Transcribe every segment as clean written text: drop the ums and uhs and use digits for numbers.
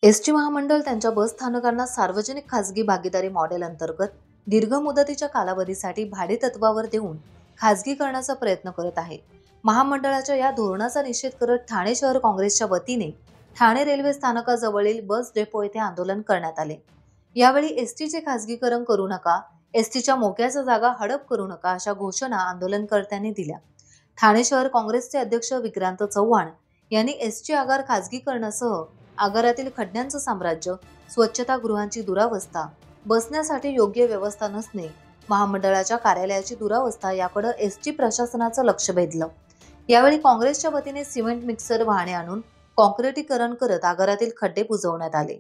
ST महामंडळ त्यांच्या बस स्थानकांना सार्वजनिक खासगी भागीदारी मॉडेल अंतर्गत दीर्घ मुदतीच्या कालावधीसाठी भाडे तत्वावर देऊन खासगीकरणाचा प्रयत्न करत आहे। महामंडळाच्या या धोरणाचा निषेध करत ठाणे शहर काँग्रेसच्या वतीने ठाणे रेल्वे स्थानकाजवळील बस डेपो येथे आंदोलन करण्यात आले। यावेळी एसटीचे खासगीकरण करू नका, एसटीच्या मोक्याच्या जागा हडप करू नका अशा घोषणा आंदोलनकर्त्यांनी दिल्या। ठाणे शहर काँग्रेसचे अध्यक्ष विक्रांत चव्हाण यांनी एसटी आगार खासगीकरणासह आगारातील खड्ड्यांचं साम्राज्य, स्वच्छतागृहांची दुरावस्था, बसण्यासाठी योग्य व्यवस्था नसणे, महामंडळाच्या कार्यालयाची दुरावस्था याकडे एसटी प्रशासनाचं लक्ष वेधलं। यावेळी काँग्रेसच्या वतीने सिमेंट मिक्सर वाहने आणून कॉन्क्रिटीकरण करत आगारातील खड्डे बुजवण्यात आले।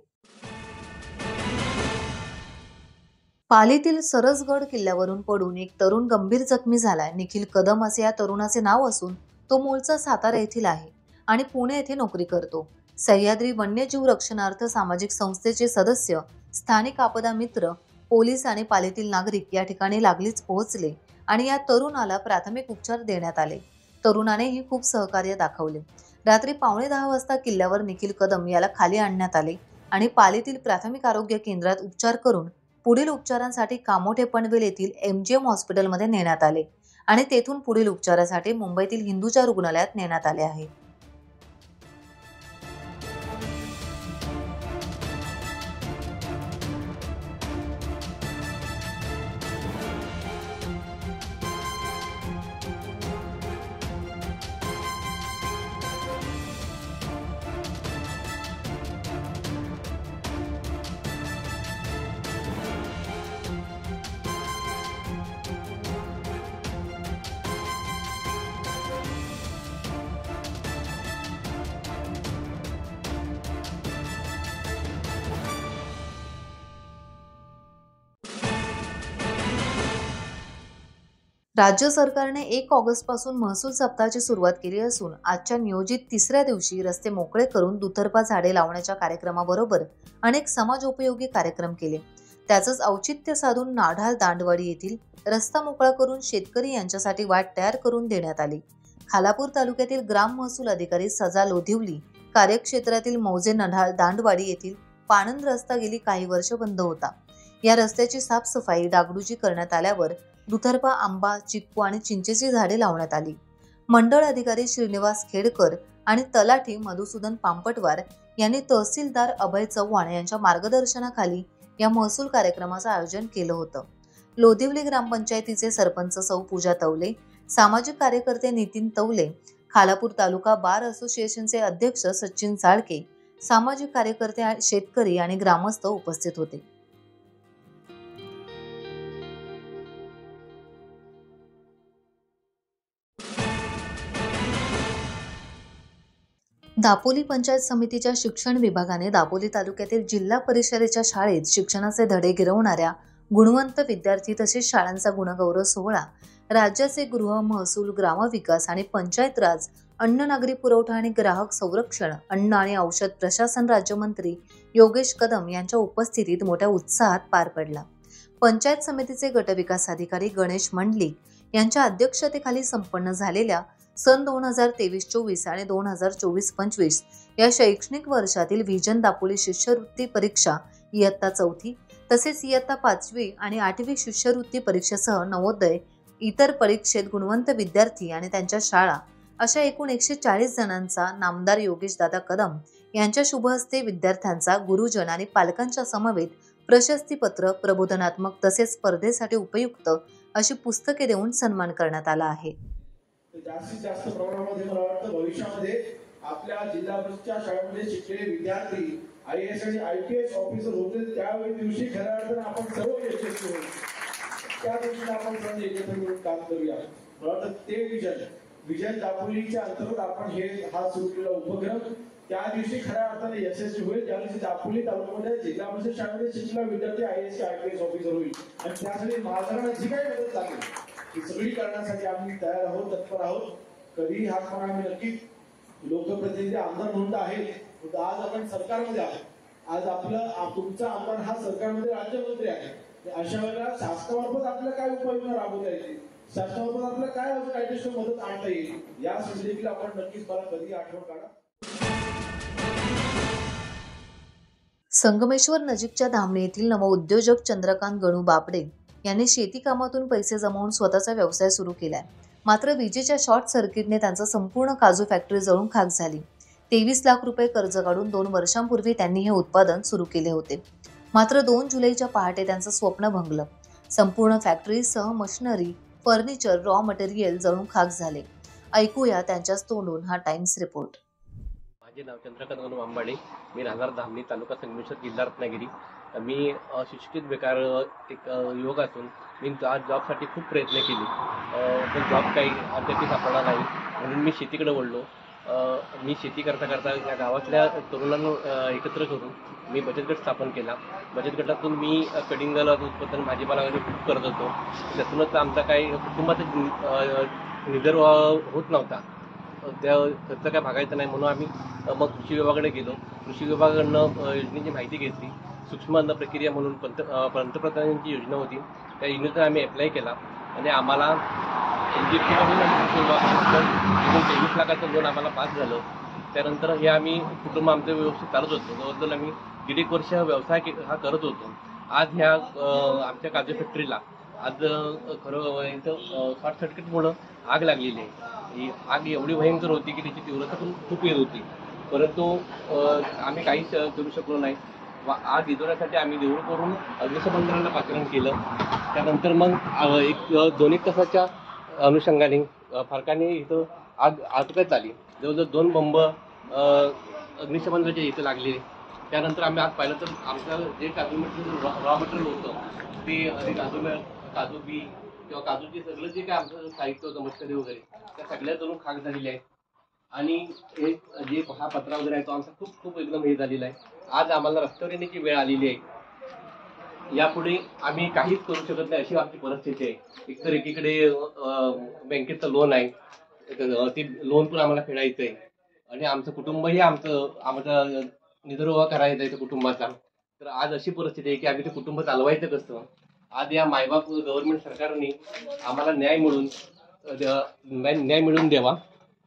पालीतील सरसगड किल्ल्यावरून पडून एक तरुण गंभीर जखमी झालाय। निखिल कदम असे या तरुणाचे नाव असून तो मूळचा सातारा येथील आहे आणि पुणे येथे नोकरी करतो। सह्याद्री वन्यजीव रक्षणार्थ सामाजिक संस्थेचे सदस्य, स्थानिक आपदा मित्र, पोलीस आणि पालीतील नागरिक या ठिकाणी लागलीच पोहोचले आणि या तरुणाला प्राथमिक उपचार देण्यात आले। तरुणानेही खूप सहकार्य दाखवले। रात्री 9:15 वाजता किल्ल्यावर निखिल कदम याला खाली आणण्यात आले आणि पालीतील प्राथमिक आरोग्य केंद्रात उपचार करून पुढील उपचारांसाठी कामोठे पनवेल येथील MGM हॉस्पिटलमध्ये नेण्यात आले आणि तेथून पुढील उपचारासाठी मुंबईतील हिंदुजा रुग्णालयात नेण्यात आले आहे। राज्य सरकारने 1 ऑगस्ट पासून महसूल सप्ताहाची सुरुवात केली असून आजच्या नियोजित तिसऱ्या दिवशी रस्ते मोकळे करून दुतर्फा झाडे लावण्याच्या कार्यक्रमाबरोबर अनेक समाजोपयोगी कार्यक्रम केले। त्याचंच औचित्य साधून नाढाळ दांडवाडी येथील रस्ता मोकळा करून शेतकरी यांच्यासाठी वाट तयार करून देण्यात आली। खालापूर तालुक्यातील ग्राम महसूल अधिकारी सजा लोधिवली कार्यक्षेत्रातील मौजे नाढाळ दांडवाडी येथील पाणंद रस्ता गेली काही वर्ष बंद होता। या रस्त्याची साफसफाई डागडुजी करण्यात आल्यावर दुतर्फा आंबा, चिक्कू आणि चिंचेची झाडे लावण्यात आली। मंडळ अधिकारी श्रीनिवास खेडकर आणि तलाठी मधुसूदन पांपटवार यांनी तहसीलदार अभय चव्हाण यांच्या मार्गदर्शनाखाली या महसूल कार्यक्रमाचं आयोजन केलं होतं। लोधिवली ग्रामपंचायतीचे सरपंच सौ पूजा तवले, सामाजिक कार्यकर्ते नितीन तवले, खालापूर तालुका बार असोसिएशनचे अध्यक्ष सचिन साळके, सामाजिक कार्यकर्ते, शेतकरी आणि ग्रामस्थ उपस्थित होते। दापोली पंचायत समितीच्या शिक्षण विभागाने दापोली तालुक्यातील जिल्हा परिषदेच्या शाळेत शिक्षणाचे धडे गिरवणाऱ्या गुणवंत विद्यार्थी तसेच शाळांचा गुणगौरव सोहळा राज्याचे गृह, महसूल, ग्रामविकास आणि पंचायत राज, अन्न नागरी पुरवठा आणि ग्राहक संरक्षण, अन्न आणि औषध प्रशासन राज्यमंत्री योगेश कदम यांच्या उपस्थितीत मोठ्या उत्साहात पार पडला। पंचायत समितीचे गटविकास अधिकारी गणेश मंडलिक यांच्या अध्यक्षतेखाली संपन्न झालेल्या सन 2023-24 आणि 2024-25 या शैक्षणिक वर्षातील व्हिजन दापोली शिष्यवृत्ती परीक्षा इयत्ता 4थी तसेच इयत्ता 5वी आणि 8वी शिष्यवृत्ती परीक्षेसह नवोदय इतर परीक्षेत गुणवंत विद्यार्थी आणि त्यांच्या शाळा अशा एकूण 140 जणांचा नामदार योगेश दादा कदम यांच्या शुभ हस्ते विद्यार्थ्यांचा, गुरुजन आणि पालकांच्या समवेत प्रशस्तीपत्र, प्रबोधनात्मक तसेच स्पर्धेसाठी उपयुक्त अशी पुस्तके देऊन सन्मान करण्यात आला आहे। जास्तीत जास्त प्रमाणामध्ये मला वाटतं भविष्यामध्ये आपल्या जिल्हा परिषदच्या शाळेमध्ये शिकलेले विद्यार्थी IAS आणि IPS ऑफिसर होते त्यावेळी दिवशी खऱ्या अर्थाने आपण सर्व यशस्वी होऊ। त्या दिवशी आपण सर्व एकत्र मिळून काम करूया। मला वाटतं ते विजन दापोलीच्या अंतर्गत आपण हा सुरू केलेला उपक्रम त्या दिवशी खऱ्या अर्थाने यशस्वी होईल। त्या दिवशी दापोली तालुक्यामध्ये जिल्हा परिषद शाळेमध्ये शिकलेला विद्यार्थी IAS IPS ऑफिसर होईल आणि त्यासाठी माझ्याकडे जी काही मदत लागेल ही सगळी करण्यासाठी आम्ही तयार आहोत, तत्पर आहोत। कधी हा पण आम्ही नक्की लोकप्रतिनिधी आमदार म्हणून आहे, आज आपण सरकारमध्ये आहोत। आज तुमचा आमदार हा सरकारमध्ये राज्यमंत्री आहे। अशा वेळेला शासनामार्फत आपल्याला काय उपाययोजना राबवता येतील, शासनामार्फत आपल्याला काय अजून ऍडिशनल मदत आणता येईल यासाठी देखील आपण नक्कीच मला कधी आठवण काढा। संगमेश्वर नजीकच्या धामणी येथील नवउद्योजक चंद्रकांत गणू बापडे यांनी शेती कामातून पैसे जमवून स्वतःचा व्यवसाय सुरू केलाय. मात्र विजेच्या शॉर्ट सर्किटने त्यांचा संपूर्ण काजू फॅक्टरी जळून खाक झाली. 23 लाख रुपये कर्ज काढून 2 वर्षांपूर्वी त्यांनी हे उत्पादन सुरू केले होते. मात्र 2 जुलैच्या पहाटे त्यांचं स्वप्न भंगलं. संपूर्ण फॅक्टरीसह मशिनरी, फर्निचर, रॉ मटेरियल जळून खाक झाले. ऐकूया त्यांच्याच तोंडून हा टाइम्स रिपोर्ट. माझे नाव चंद्रकांत गणू बापडे. मी राहणार धामणी, तालुका संगमेश्वर, जिल्हा रत्नागिरी. मी सुशिक्षित बेकार एक युवक असून मी आज जॉबसाठी खूप प्रयत्न केले, पण जॉब काही अद्याप सापडला नाही. म्हणून मी शेतीकडे वळलो. मी शेती करता करता या गावातल्या तरुणांना एकत्र करून मी बचत गट स्थापन केला. बचत गटातून मी कडिंगला उत्पादन, भाजीपाला खूप करत होतो. त्यातूनच आमचा काही कुटुंबाचा निर्वाह होत नव्हता. त्या खर्च काय भागायचं नाही म्हणून आम्ही मग कृषी विभागाकडे गेलो. कृषी विभागाकडनं योजनेची माहिती घेतली. सूक्ष्म अन्न प्रक्रिया म्हणून पंतप्रधानांची योजना होती, त्या योजनेचा आम्ही अप्लाय केला आणि आम्हाला 23 लाखाचं लोन आम्हाला पास झालं. त्यानंतर हे आम्ही कुटुंब आमचं व्यवस्थित चालत होतो. जवळजवळ आम्ही 1.5 वर्ष व्यवसाय हा करत होतो. आज ह्या आमच्या काजू फॅक्टरीला आज खरं इथं शॉर्ट सर्किटमुळं आग लागलेली आहे. ही आग एवढी भयंकर होती की त्याची तीव्रता पण खूप येत होती, परंतु आम्ही काहीच करू शकलो नाही. आग विझवण्यासाठी आम्ही देऊळ करून अग्निशमन दलाला पाचारण केलं. त्यानंतर मग 2-1 तासाच्या अनुषंगाने फरकाने इथं आग आटोक्यात आली. जवळजवळ 2 बंब अग्निशमन दलाच्या इथं लागले. त्यानंतर आम्ही आज पाहिलं तर आमचं जे काजू मटेरियल, रॉ मटेरियल होतं ते काजू बी किंवा काजूचे सगळं जे काय आमचं साहित्य होतं, मशनरी वगैरे, त्या सगळ्या जणून खाक झालेले आहे. आणि हे जे हा पत्रा वगैरे आहे तो आमचा खूप एकदम हे झालेला आहे. आज आम्हाला रस्त्यावर येण्याची वेळ आलेली आहे. यापुढे आम्ही काहीच करू शकत नाही अशी आमची परिस्थिती आहे. एकतर एकीकडे बँकेचं लोन आहे, ते लोन पण आम्हाला फेडायचं आहे आणि आमचं कुटुंबही आमचा निदर्वाह करायचा आहे कुटुंबाचा. तर आज अशी परिस्थिती आहे की आम्ही ते कुटुंब चालवायचं कसं. आज या मायबाप गव्हर्नमेंट सरकारने आम्हाला न्याय मिळवून द्यावा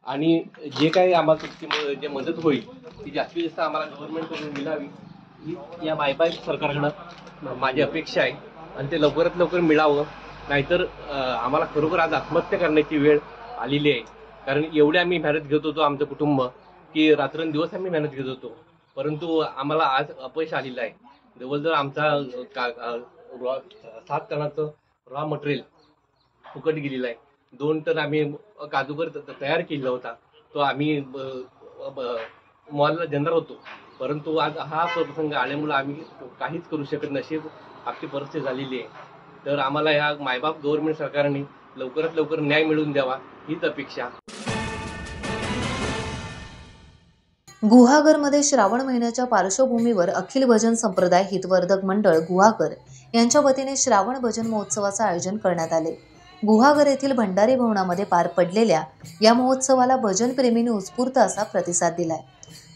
आणि जे काही आम्हाला जे मदत होईल ती जास्तीत जास्त आम्हाला गव्हर्नमेंटकडून मिळावी ही या मायबाप सरकारकडनं माझी अपेक्षा आहे आणि ते लवकरात लवकर मिळावं. नाहीतर आम्हाला खरोखर आज आत्महत्या करण्याची वेळ आलेली आहे. कारण एवढे आम्ही मेहनत घेत होतो, आमचं कुटुंब, की रात्रंदिवस आम्ही मेहनत घेत होतो, परंतु आम्हाला आज अपयश आलेलं आहे. जवळजवळ आमचा 7 टनाचं रॉ मटेरियल फुकट गेलेलं आहे. 2 टन आम्ही काजूगर तयार केला होता, तो आम्ही मॉलला देणार होतो, परंतु आज हा प्रसंग आल्यामुळे आम्ही काहीच करू शकत नशी आपली परिस्थिती झालेली आहे. तर आम्हाला ह्या मायबाप गव्हर्नमेंट सरकारने लवकरात लवकर न्याय मिळवून द्यावा हीच अपेक्षा. गुहागरमध्ये श्रावण महिन्याच्या पार्श्वभूमीवर अखिल भजन संप्रदाय हितवर्धक मंडळ गुहागर यांच्या वतीने श्रावण भजन महोत्सवाचं आयोजन करण्यात आले. गुहागर येथील भंडारी भवनामध्ये पार पडलेल्या या महोत्सवाला भजन प्रेमींनी उत्स्फूर्त असा प्रतिसाद दिलाय.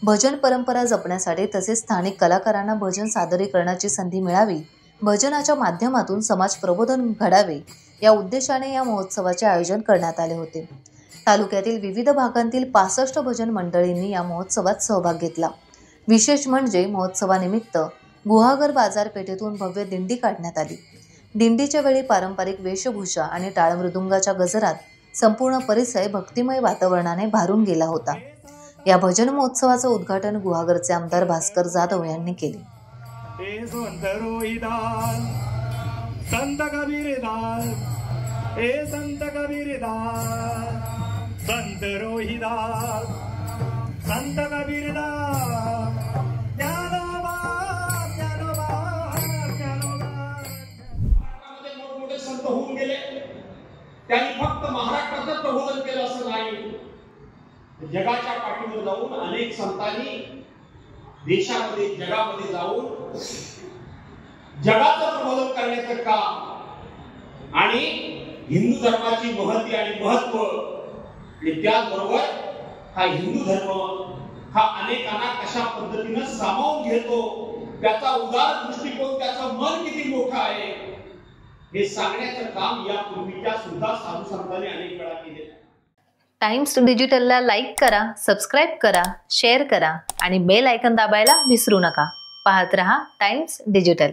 भजन परंपरा जपण्यासाठी तसेच स्थानिक कलाकारांना भजन सादरीकरणाची संधी मिळावी, भजनाच्या माध्यमातून समाज प्रबोधन घडावे या उद्देशाने या महोत्सवाचे आयोजन करण्यात आले होते. तालुक्यातील विविध भागांतील 65 भजन मंडळींनी या महोत्सवात सहभाग घेतला. विशेष म्हणजे महोत्सवानिमित्त गुहागर बाजारपेठेतून भव्य दिंडी काढण्यात आली. दिंडीच्या वेळी पारंपरिक वेशभूषा आणि टाळमृदुंगाच्या गजरात संपूर्ण परिसर भक्तिमय वातावरणाने भारून गेला होता. या भजन महोत्सवाचं उद्घाटन गुहागरचे आमदार भास्कर जाधव यांनी केले. संत कबीरदास, संत रोहिदास, संत कबीरदास, ज्ञानोबा, ज्ञानोबा, ज्ञानोबा. मोठमोठे संत होऊन गेले. त्यांनी फक्त महाराष्ट्रातच प्रबोधन केलं असं नाही, जगाच्या पाठीवर जाऊन अनेक संतांनी देशामध्ये, जगामध्ये जाऊन जगाचं प्रबोधन करण्याचं काम आणि हिंदू धर्माची महती आणि महत्व आणि त्याचबरोबर हा हिंदू धर्म हा अनेकांना कशा पद्धतीने सामावून घेतो, त्याचा उदार दृष्टिकोन, त्याचं मन किती मोठं आहे हे सांगण्याचं काम या पूर्वीच्या सुद्धा साधू संतांनी अनेक वेळा केले. टाइम्स डिजिटलला लाईक करा, सबस्क्राईब करा, शेअर करा आणि बेल आयकॉन दाबायला विसरू नका. पाहत रहा टाइम्स डिजिटल.